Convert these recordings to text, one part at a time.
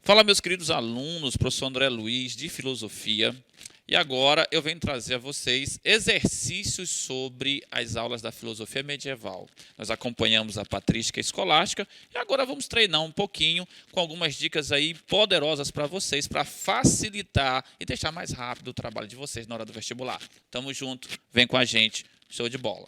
Fala, meus queridos alunos, professor André Luiz, de Filosofia. E agora eu venho trazer a vocês exercícios sobre as aulas da filosofia medieval. Nós acompanhamos a patrística escolástica e agora vamos treinar um pouquinho com algumas dicas aí poderosas para vocês, para facilitar e deixar mais rápido o trabalho de vocês na hora do vestibular. Tamo junto, vem com a gente, show de bola!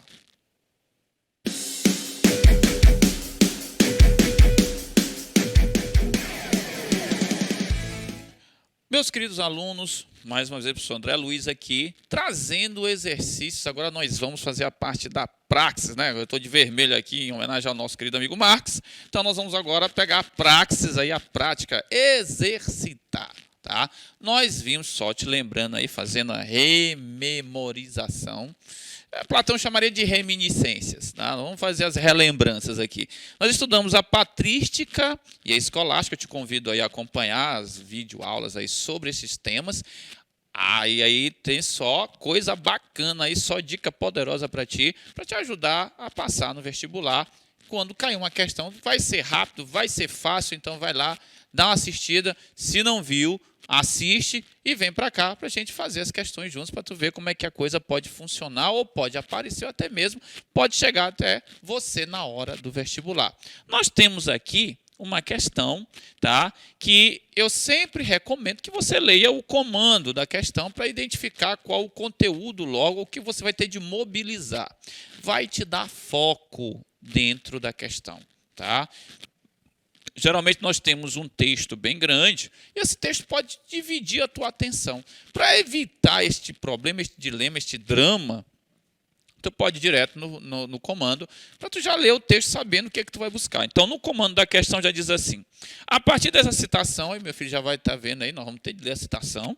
Meus queridos alunos, mais uma vez, professor André Luiz aqui, trazendo exercícios. Agora nós vamos fazer a parte da praxis, né? Eu estou de vermelho aqui em homenagem ao nosso querido amigo Marx. Então nós vamos agora pegar a praxis aí, a prática, exercitar, tá? Nós vimos, só te lembrando aí, fazendo a rememorização. Platão chamaria de reminiscências, tá? Vamos fazer as relembranças aqui. Nós estudamos a patrística e a escolástica. Eu te convido aí a acompanhar as videoaulas aí sobre esses temas. E aí tem só coisa bacana aí, só dica poderosa para te ajudar a passar no vestibular. Quando cair uma questão, vai ser rápido, vai ser fácil, então vai lá, dá uma assistida. Se não viu, assiste e vem para cá para a gente fazer as questões juntos para tu ver como é que a coisa pode funcionar ou pode aparecer ou até mesmo pode chegar até você na hora do vestibular. Nós temos aqui uma questão, tá? Que eu sempre recomendo que você leia o comando da questão para identificar qual o conteúdo logo, o que você vai ter de mobilizar. Vai te dar foco dentro da questão, tá? Geralmente nós temos um texto bem grande e esse texto pode dividir a tua atenção. Para evitar este problema, este dilema, este drama, tu pode ir direto no comando para tu já ler o texto sabendo o que é que tu vai buscar. Então, no comando da questão já diz assim, a partir dessa citação, aí meu filho já vai estar vendo aí, nós vamos ter de ler a citação,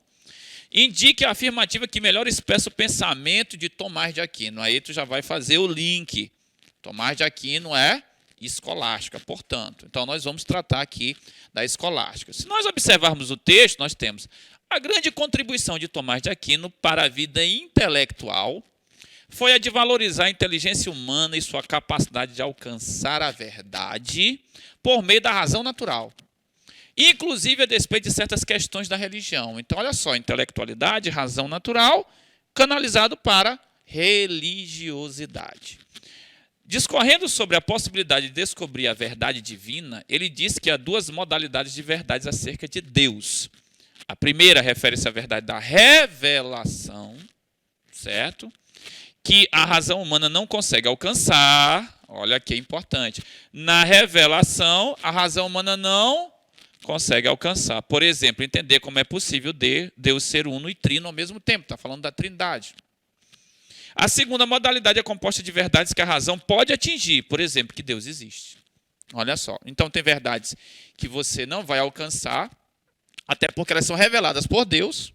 indique a afirmativa que melhor expressa o pensamento de Tomás de Aquino. Aí tu já vai fazer o link. Tomás de Aquino é escolástica, portanto. Então, nós vamos tratar aqui da escolástica. Se nós observarmos o texto, nós temos a grande contribuição de Tomás de Aquino para a vida intelectual foi a de valorizar a inteligência humana e sua capacidade de alcançar a verdade por meio da razão natural, inclusive a despeito de certas questões da religião. Então, olha só, intelectualidade, razão natural, canalizado para religiosidade. Discorrendo sobre a possibilidade de descobrir a verdade divina, ele diz que há duas modalidades de verdades acerca de Deus. A primeira refere-se à verdade da revelação, certo? Que a razão humana não consegue alcançar. Olha que é importante. Na revelação, a razão humana não consegue alcançar. Por exemplo, entender como é possível Deus ser uno e trino ao mesmo tempo. Está falando da trindade. A segunda modalidade é composta de verdades que a razão pode atingir. Por exemplo, que Deus existe. Olha só. Então, tem verdades que você não vai alcançar, até porque elas são reveladas por Deus.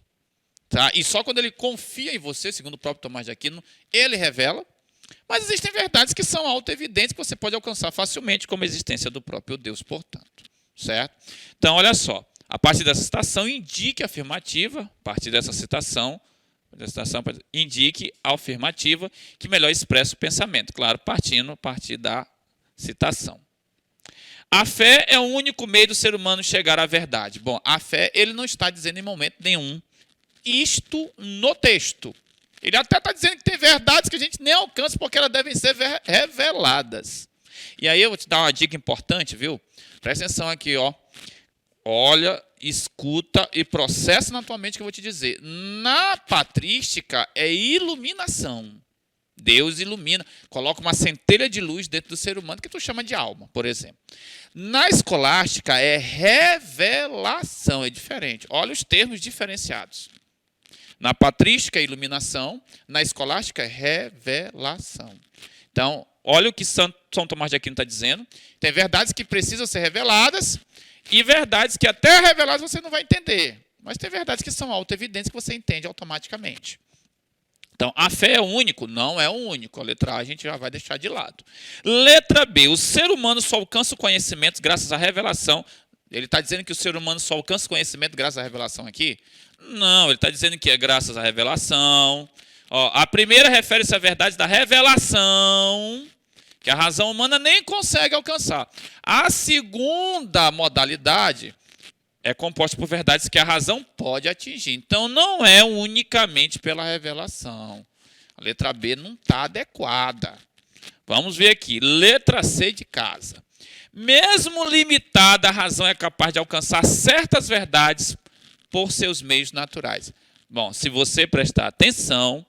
Tá? E só quando ele confia em você, segundo o próprio Tomás de Aquino, ele revela. Mas existem verdades que são auto-evidentes, que você pode alcançar facilmente, como a existência do próprio Deus, portanto. Certo? Então, olha só. A partir dessa citação, indique a afirmativa. A partir dessa citação, indique a afirmativa que melhor expressa o pensamento. Claro, a partir da citação. A fé é o único meio do ser humano chegar à verdade. Bom, a fé, ele não está dizendo em momento nenhum isto no texto. Ele até está dizendo que tem verdades que a gente nem alcança porque elas devem ser reveladas. E aí eu vou te dar uma dica importante, viu? Presta atenção aqui, ó. Olha, escuta e processa na tua mente o que eu vou te dizer. Na patrística é iluminação. Deus ilumina, coloca uma centelha de luz dentro do ser humano que tu chama de alma, por exemplo. Na escolástica é revelação, é diferente. Olha os termos diferenciados. Na patrística é iluminação, na escolástica é revelação. Então, olha o que São Tomás de Aquino está dizendo. Tem verdades que precisam ser reveladas e verdades que até reveladas você não vai entender. Mas tem verdades que são auto-evidentes que você entende automaticamente. Então, a fé é o único? Não é o único. A letra A a gente já vai deixar de lado. Letra B. O ser humano só alcança o conhecimento graças à revelação. Ele está dizendo que o ser humano só alcança o conhecimento graças à revelação aqui? Não, ele está dizendo que é graças à revelação. Ó, a primeira refere-se à verdade da revelação, que a razão humana nem consegue alcançar. A segunda modalidade é composta por verdades que a razão pode atingir. Então, não é unicamente pela revelação. A letra B não está adequada. Vamos ver aqui. Letra C de casa. Mesmo limitada, a razão é capaz de alcançar certas verdades por seus meios naturais. Bom, se você prestar atenção,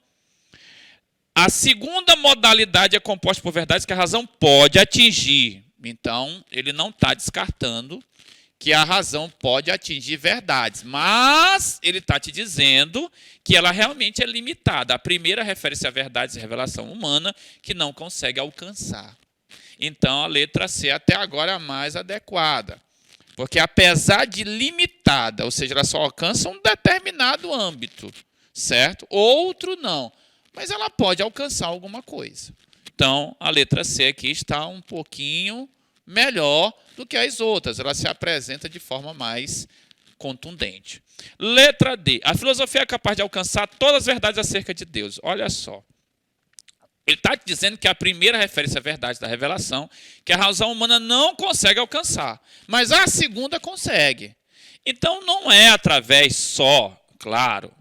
a segunda modalidade é composta por verdades que a razão pode atingir. Então, ele não está descartando que a razão pode atingir verdades, mas ele está te dizendo que ela realmente é limitada. A primeira refere-se a verdades de revelação humana que não consegue alcançar. Então, a letra C até agora é a mais adequada. Porque apesar de limitada, ou seja, ela só alcança um determinado âmbito, certo? Outro não, mas ela pode alcançar alguma coisa. Então, a letra C aqui está um pouquinho melhor do que as outras. Ela se apresenta de forma mais contundente. Letra D. A filosofia é capaz de alcançar todas as verdades acerca de Deus. Olha só. Ele está dizendo que a primeira refere-se à verdade da revelação, que a razão humana não consegue alcançar, mas a segunda consegue. Então, não é através só, claro,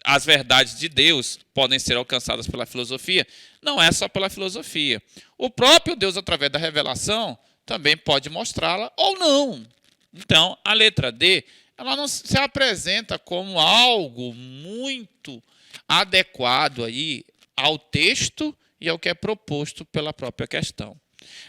as verdades de Deus podem ser alcançadas pela filosofia, não é só pela filosofia. O próprio Deus, através da revelação, também pode mostrá-la ou não. Então, a letra D, ela não se apresenta como algo muito adequado aí ao texto e ao que é proposto pela própria questão.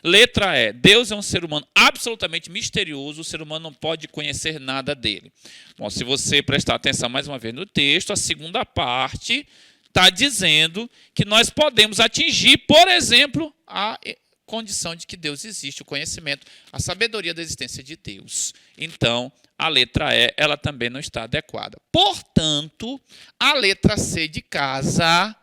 Letra E. Deus é um ser humano absolutamente misterioso, o ser humano não pode conhecer nada dele. Bom, se você prestar atenção mais uma vez no texto, a segunda parte está dizendo que nós podemos atingir, por exemplo, a condição de que Deus existe, o conhecimento, a sabedoria da existência de Deus. Então, a letra E, ela também não está adequada. Portanto, a letra C de casa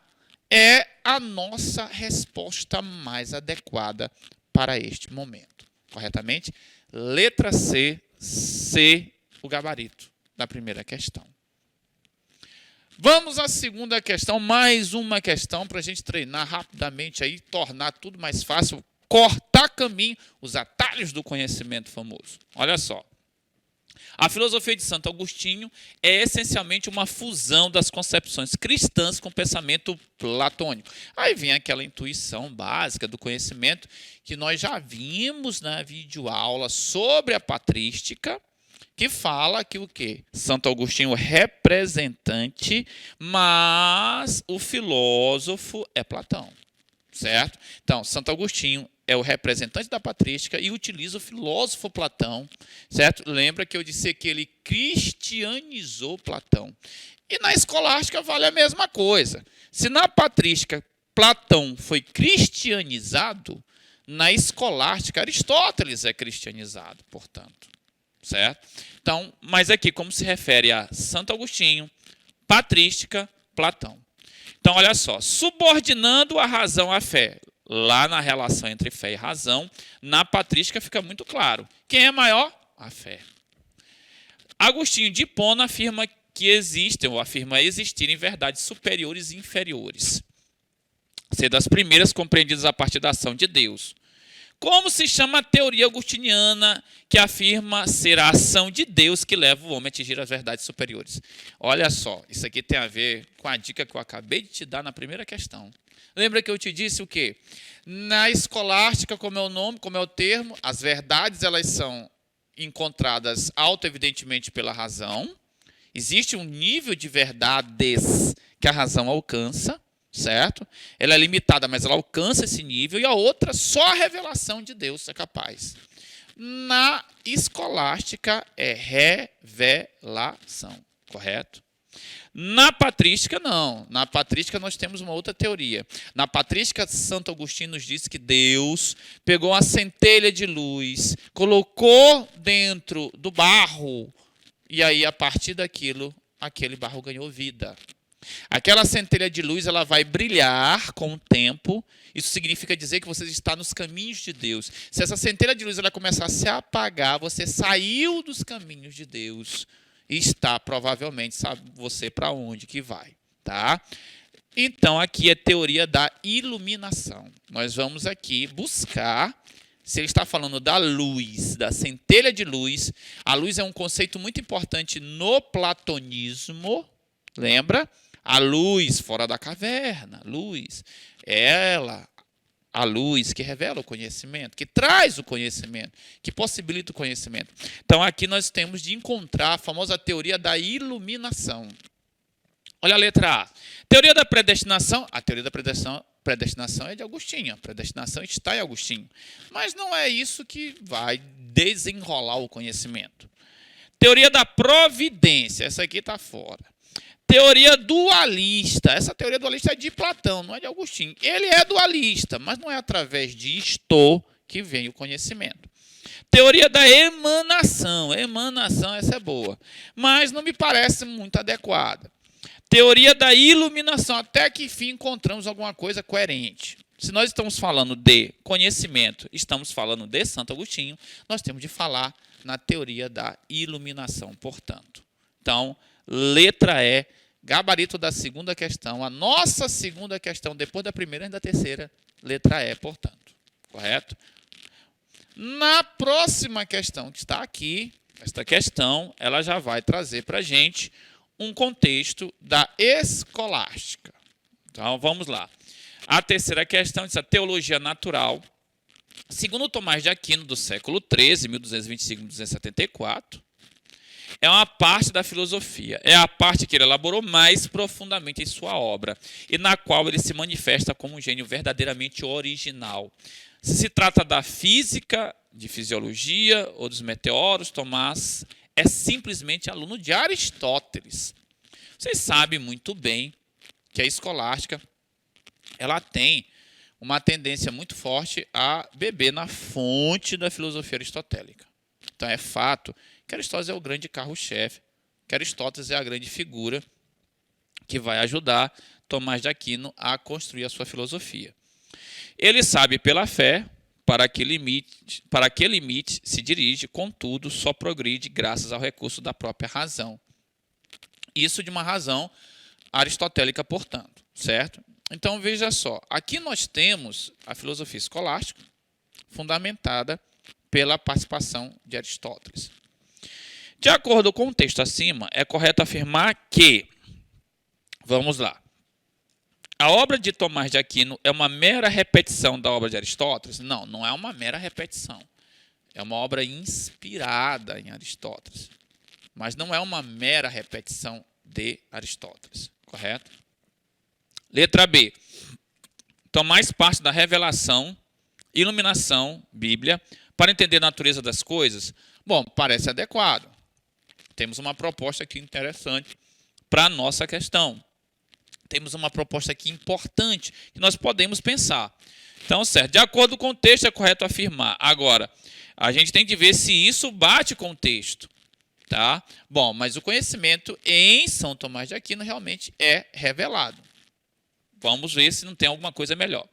é a nossa resposta mais adequada para este momento. Corretamente? Letra C, C, o gabarito da primeira questão. Vamos à segunda questão, mais uma questão para a gente treinar rapidamente aí, tornar tudo mais fácil, cortar caminho, os atalhos do conhecimento famoso. Olha só. A filosofia de Santo Agostinho é essencialmente uma fusão das concepções cristãs com o pensamento platônico. Aí vem aquela intuição básica do conhecimento que nós já vimos na videoaula sobre a patrística, que fala que o quê? Santo Agostinho é representante, mas o filósofo é Platão, certo? Então, Santo Agostinho é o representante da patrística e utiliza o filósofo Platão, certo? Lembra que eu disse que ele cristianizou Platão. E na escolástica vale a mesma coisa. Se na patrística Platão foi cristianizado, na escolástica Aristóteles é cristianizado, portanto, certo? Então, mas aqui como se refere a Santo Agostinho, patrística, Platão. Então, olha só, subordinando a razão à fé, lá na relação entre fé e razão, na patrística fica muito claro. Quem é maior? A fé. Agostinho de Hipona afirma que existem, ou afirma existirem verdades superiores e inferiores, sendo as primeiras compreendidas a partir da ação de Deus. Como se chama a teoria agostiniana que afirma ser a ação de Deus que leva o homem a atingir as verdades superiores? Olha só, isso aqui tem a ver com a dica que eu acabei de te dar na primeira questão. Lembra que eu te disse o quê? Na escolástica, como é o nome, como é o termo, as verdades elas são encontradas auto-evidentemente pela razão. Existe um nível de verdades que a razão alcança, certo? Ela é limitada, mas ela alcança esse nível. E a outra, só a revelação de Deus é capaz. Na escolástica é revelação, correto? Na patrística, não. Na patrística, nós temos uma outra teoria. Na patrística, Santo Agostinho nos diz que Deus pegou uma centelha de luz, colocou dentro do barro, e aí, a partir daquilo, aquele barro ganhou vida. Aquela centelha de luz ela vai brilhar com o tempo. Isso significa dizer que você está nos caminhos de Deus. Se essa centelha de luz ela começar a se apagar, você saiu dos caminhos de Deus. E está, provavelmente, sabe você para onde que vai, tá? Então, aqui é teoria da iluminação. Nós vamos aqui buscar se ele está falando da luz, da centelha de luz, a luz é um conceito muito importante no platonismo, lembra? A luz fora da caverna, luz, ela, a luz que revela o conhecimento, que traz o conhecimento, que possibilita o conhecimento. Então aqui nós temos de encontrar a famosa teoria da iluminação. Olha a letra A. Teoria da predestinação. A teoria da predestinação é de Agostinho. A predestinação está em Agostinho. Mas não é isso que vai desenrolar o conhecimento. Teoria da providência. Essa aqui está fora. Teoria dualista. Essa teoria dualista é de Platão, não é de Agostinho. Ele é dualista, mas não é através de isto que vem o conhecimento. Teoria da emanação. Emanação, essa é boa. Mas não me parece muito adequada. Teoria da iluminação, até que enfim encontramos alguma coisa coerente. Se nós estamos falando de conhecimento, estamos falando de Santo Agostinho, nós temos de falar na teoria da iluminação, portanto. Então, letra E, gabarito da segunda questão, a nossa segunda questão, depois da primeira e da terceira, letra E, portanto. Correto? Na próxima questão que está aqui, esta questão, ela já vai trazer para a gente um contexto da escolástica. Então, vamos lá. A terceira questão diz a teologia natural. Segundo Tomás de Aquino, do século XIII, 1225-1274, é uma parte da filosofia. É a parte que ele elaborou mais profundamente em sua obra e na qual ele se manifesta como um gênio verdadeiramente original. Se trata da física, de fisiologia ou dos meteoros, Tomás é simplesmente aluno de Aristóteles. Vocês sabem muito bem que a escolástica ela tem uma tendência muito forte a beber na fonte da filosofia aristotélica. Então é fato que Aristóteles é o grande carro-chefe, que Aristóteles é a grande figura que vai ajudar Tomás de Aquino a construir a sua filosofia. Ele sabe pela fé para que limite se dirige, contudo, só progride graças ao recurso da própria razão. Isso de uma razão aristotélica, portanto, certo? Então, veja só, aqui nós temos a filosofia escolástica fundamentada pela participação de Aristóteles. De acordo com o texto acima, é correto afirmar que, vamos lá, a obra de Tomás de Aquino é uma mera repetição da obra de Aristóteles? Não, não é uma mera repetição. É uma obra inspirada em Aristóteles. Mas não é uma mera repetição de Aristóteles. Correto? Letra B. Tomais parte da revelação, iluminação, Bíblia, para entender a natureza das coisas? Bom, parece adequado. Temos uma proposta aqui interessante para a nossa questão. Temos uma proposta aqui importante que nós podemos pensar. Então, certo, de acordo com o texto, é correto afirmar. Agora, a gente tem que ver se isso bate com o texto. Tá? Bom, mas o conhecimento em São Tomás de Aquino realmente é revelado. Vamos ver se não tem alguma coisa melhor.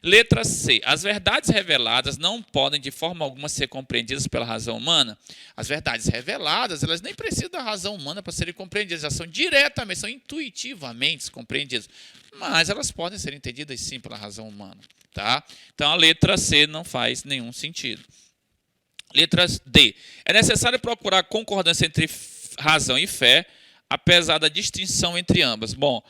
Letra C. As verdades reveladas não podem de forma alguma ser compreendidas pela razão humana. As verdades reveladas, elas nem precisam da razão humana para serem compreendidas. Elas são diretamente, são intuitivamente compreendidas. Mas elas podem ser entendidas sim pela razão humana. Tá? Então a letra C não faz nenhum sentido. Letra D. É necessário procurar concordância entre razão e fé, apesar da distinção entre ambas. Bom,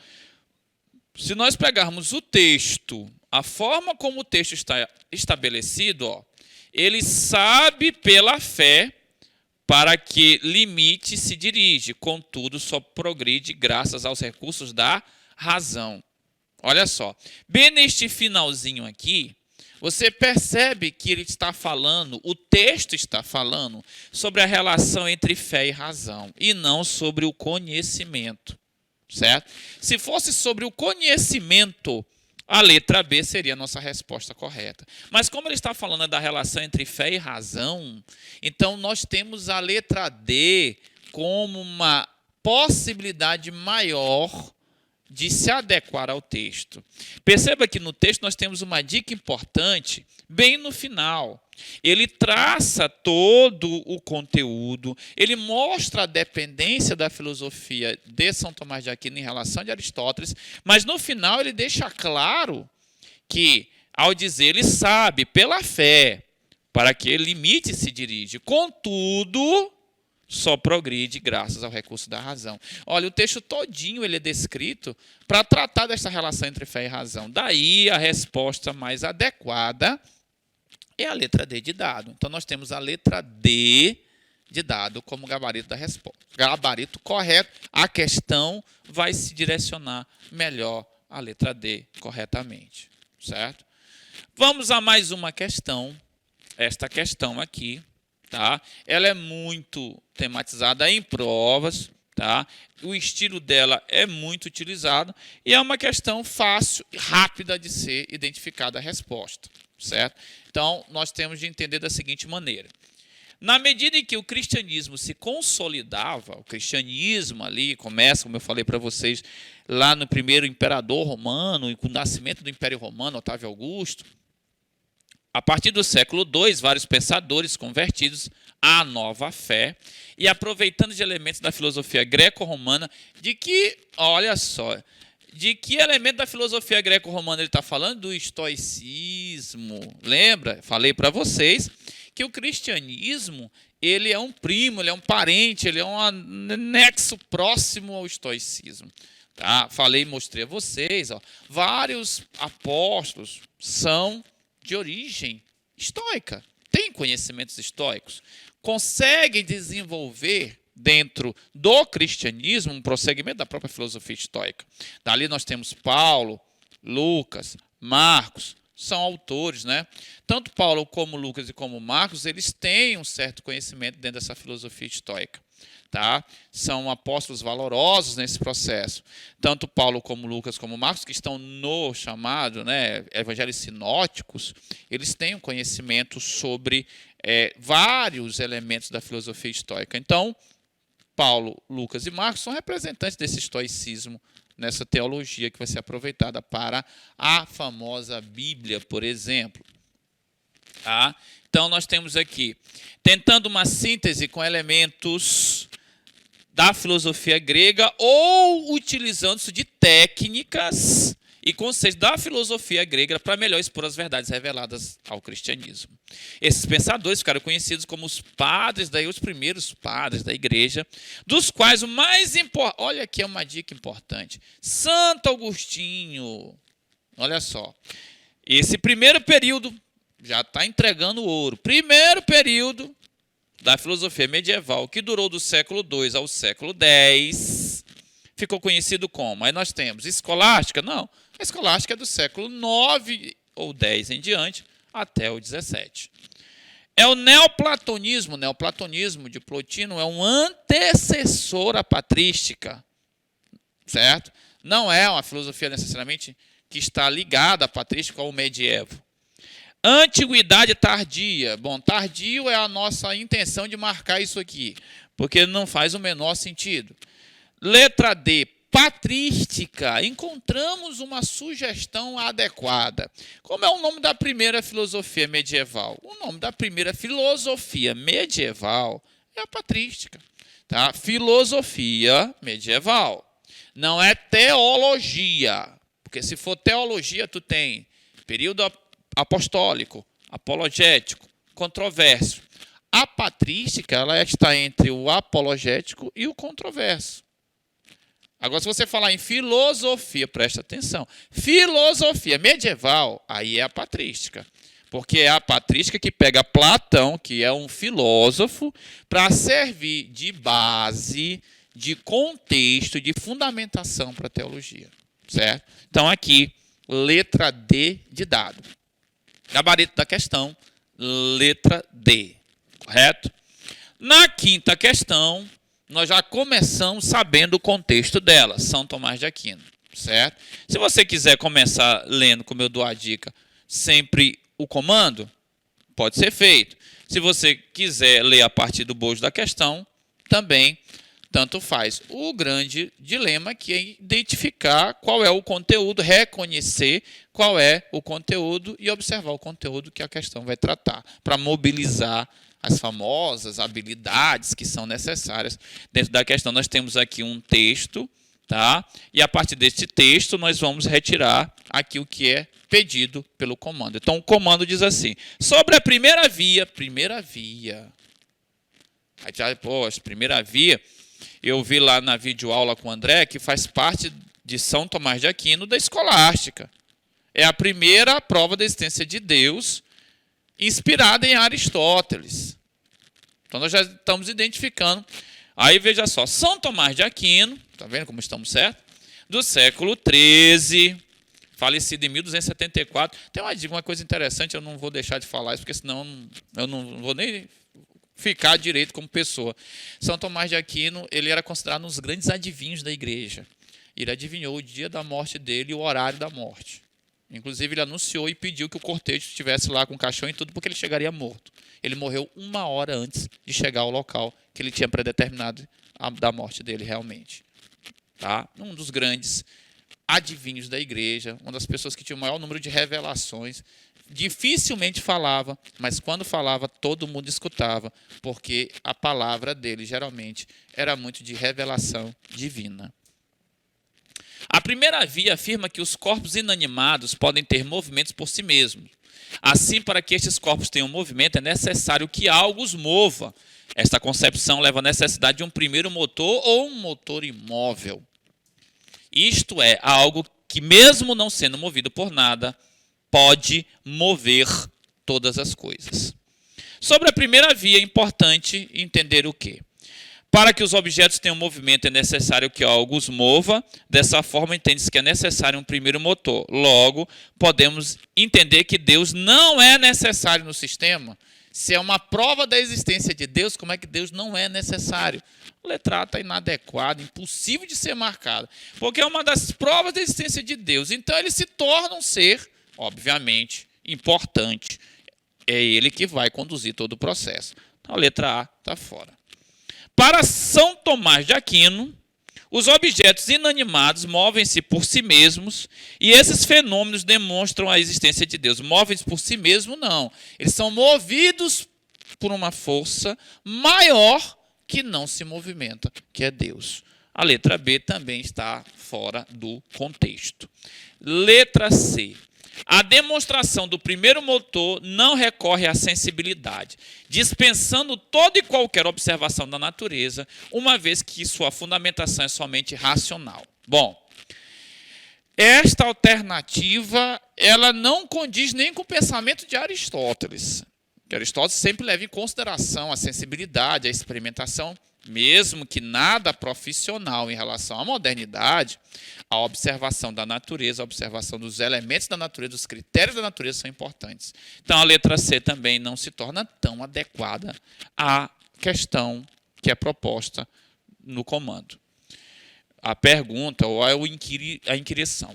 se nós pegarmos o texto, a forma como o texto está estabelecido, ó, ele sabe pela fé para que limite se dirige, contudo só progride graças aos recursos da razão. Olha só, bem neste finalzinho aqui, você percebe que ele está falando, o texto está falando sobre a relação entre fé e razão, e não sobre o conhecimento, certo? Se fosse sobre o conhecimento, a letra B seria a nossa resposta correta. Mas como ele está falando da relação entre fé e razão, então nós temos a letra D como uma possibilidade maior de se adequar ao texto. Perceba que no texto nós temos uma dica importante bem no final. Ele traça todo o conteúdo, ele mostra a dependência da filosofia de São Tomás de Aquino em relação a Aristóteles, mas no final ele deixa claro que, ao dizer, ele sabe pela fé para que limite se dirige. Contudo, só progride graças ao recurso da razão. Olha, o texto todinho ele é descrito para tratar dessa relação entre fé e razão. Daí a resposta mais adequada é a letra D de dado. Então nós temos a letra D de dado como gabarito da resposta. Gabarito correto, a questão vai se direcionar melhor à letra D corretamente, certo? Vamos a mais uma questão. Esta questão aqui, tá? Ela é muito tematizada em provas, tá? O estilo dela é muito utilizado e é uma questão fácil e rápida de ser identificada a resposta, certo? Então, nós temos de entender da seguinte maneira. Na medida em que o cristianismo se consolidava, o cristianismo ali começa, como eu falei para vocês, lá no primeiro imperador romano, com o nascimento do Império Romano, Otávio Augusto, a partir do século II, vários pensadores convertidos à nova fé e aproveitando de elementos da filosofia greco-romana, de que, olha só, de que elemento da filosofia greco-romana ele está falando? Do estoicismo. Lembra? Falei para vocês que o cristianismo ele é um primo, ele é um parente, ele é um anexo próximo ao estoicismo. Tá? Falei, mostrei a vocês, ó, vários apóstolos são de origem estoica, têm conhecimentos estoicos, conseguem desenvolver dentro do cristianismo um prosseguimento da própria filosofia estoica. Dali nós temos Paulo, Lucas, Marcos, são autores, né? Tanto Paulo como Lucas e como Marcos, eles têm um certo conhecimento dentro dessa filosofia estoica. Tá? São apóstolos valorosos nesse processo. Tanto Paulo como Lucas como Marcos, que estão no chamado, né, evangelhos sinóticos, eles têm um conhecimento sobre vários elementos da filosofia estoica. Então, Paulo, Lucas e Marcos são representantes desse estoicismo, nessa teologia que vai ser aproveitada para a famosa Bíblia, por exemplo. Tá? Então, nós temos aqui, tentando uma síntese com elementos da filosofia grega ou utilizando-se de técnicas e conceitos da filosofia grega para melhor expor as verdades reveladas ao cristianismo. Esses pensadores ficaram conhecidos como os padres, daí os primeiros padres da igreja, dos quais o mais importante, olha aqui é uma dica importante, Santo Agostinho, olha só, esse primeiro período já está entregando ouro, primeiro período da filosofia medieval, que durou do século II ao século X, ficou conhecido como? Aí nós temos escolástica? Não, a escolástica é do século IX ou X em diante, até o XVII. É o neoplatonismo de Plotino é um antecessor à patrística, certo? Não é uma filosofia necessariamente que está ligada à patrística ou ao medievo. Antiguidade tardia. Bom, tardio é a nossa intenção de marcar isso aqui, porque não faz o menor sentido. Letra D, patrística. Encontramos uma sugestão adequada. Como é o nome da primeira filosofia medieval? O nome da primeira filosofia medieval é a patrística. Tá? Filosofia medieval. Não é teologia, porque se for teologia, tu tem período apostólico, apologético, controverso. A patrística ela está entre o apologético e o controverso. Agora, se você falar em filosofia, presta atenção, filosofia medieval, aí é a patrística. Porque é a patrística que pega Platão, que é um filósofo, para servir de base, de contexto, de fundamentação para a teologia. Certo? Então, aqui, letra D de dado. Gabarito da questão, letra D, correto? Na quinta questão, nós já começamos sabendo o contexto dela, São Tomás de Aquino, certo? Se você quiser começar lendo, como eu dou a dica, sempre o comando, pode ser feito. Se você quiser ler a partir do bojo da questão, também tanto faz. O grande dilema que é identificar qual é o conteúdo, reconhecer qual é o conteúdo e observar o conteúdo que a questão vai tratar, para mobilizar as famosas habilidades que são necessárias. Dentro da questão nós temos aqui um texto, tá? E a partir deste texto nós vamos retirar aqui o que é pedido pelo comando. Então o comando diz assim: sobre a primeira via. Aí já, primeira via, eu vi lá na videoaula com o André que faz parte de São Tomás de Aquino da escolástica. É a primeira prova da existência de Deus inspirada em Aristóteles. Então nós já estamos identificando. Aí veja só, São Tomás de Aquino, está vendo como estamos certos? Do século XIII, falecido em 1274. Tem uma coisa interessante, eu não vou deixar de falar isso, porque senão eu não vou nem ficar direito como pessoa. São Tomás de Aquino, ele era considerado um dos grandes adivinhos da igreja. Ele adivinhou o dia da morte dele e o horário da morte. Inclusive, ele anunciou e pediu que o cortejo estivesse lá com o caixão e tudo, porque ele chegaria morto. Ele morreu 1 hora antes de chegar ao local que ele tinha predeterminado da morte dele realmente. Tá? Um dos grandes adivinhos da igreja, uma das pessoas que tinha o maior número de revelações. Dificilmente falava, mas quando falava, todo mundo escutava, porque a palavra dele, geralmente, era muito de revelação divina. A primeira via afirma que os corpos inanimados podem ter movimentos por si mesmos. Assim, para que estes corpos tenham movimento, é necessário que algo os mova. Esta concepção leva à necessidade de um primeiro motor ou um motor imóvel. Isto é, algo que, mesmo não sendo movido por nada, pode mover todas as coisas. Sobre a primeira via, é importante entender o quê? Para que os objetos tenham movimento, é necessário que algo os mova. Dessa forma, entende-se que é necessário um primeiro motor. Logo, podemos entender que Deus não é necessário no sistema. Se é uma prova da existência de Deus, como é que Deus não é necessário? A letra A está inadequada, impossível de ser marcada. Porque é uma das provas da existência de Deus. Então, ele se torna um ser, obviamente, importante. É ele que vai conduzir todo o processo. Então, a letra A está fora. Para São Tomás de Aquino, os objetos inanimados movem-se por si mesmos e esses fenômenos demonstram a existência de Deus. Movem-se por si mesmos, não. Eles são movidos por uma força maior que não se movimenta, que é Deus. A letra B também está fora do contexto. Letra C. A demonstração do primeiro motor não recorre à sensibilidade, dispensando toda e qualquer observação da natureza, uma vez que sua fundamentação é somente racional. Bom, esta alternativa ela não condiz nem com o pensamento de Aristóteles. Que Aristóteles sempre leva em consideração a sensibilidade, a experimentação, mesmo que nada profissional em relação à modernidade, a observação da natureza, a observação dos elementos da natureza, dos critérios da natureza são importantes. Então, a letra C também não se torna tão adequada à questão que é proposta no comando. A pergunta ou a inquirição.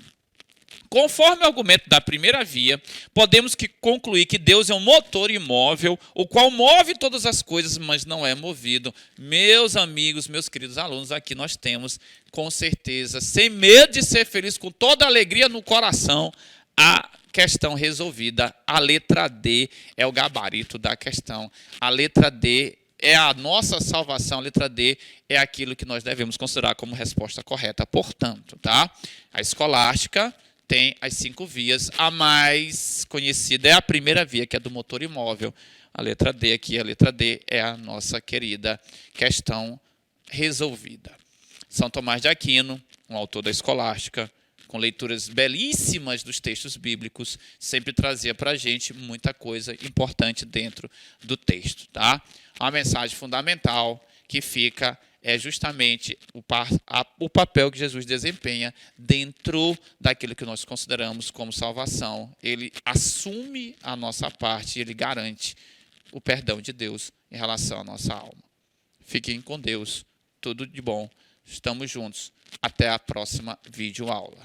Conforme o argumento da primeira via, podemos concluir que Deus é um motor imóvel, o qual move todas as coisas, mas não é movido. Meus amigos, meus queridos alunos, aqui nós temos, com certeza, sem medo de ser feliz, com toda a alegria no coração, a questão resolvida. A letra D é o gabarito da questão. A letra D é a nossa salvação. A letra D é aquilo que nós devemos considerar como resposta correta. Portanto, tá? A escolástica tem as 5 vias. A mais conhecida é a primeira via, que é do motor imóvel. A letra D aqui, a letra D é a nossa querida questão resolvida. São Tomás de Aquino, um autor da escolástica, com leituras belíssimas dos textos bíblicos, sempre trazia para a gente muita coisa importante dentro do texto. Tá? A mensagem fundamental que fica é justamente o papel que Jesus desempenha dentro daquilo que nós consideramos como salvação. Ele assume a nossa parte e ele garante o perdão de Deus em relação à nossa alma. Fiquem com Deus. Tudo de bom. Estamos juntos. Até a próxima videoaula.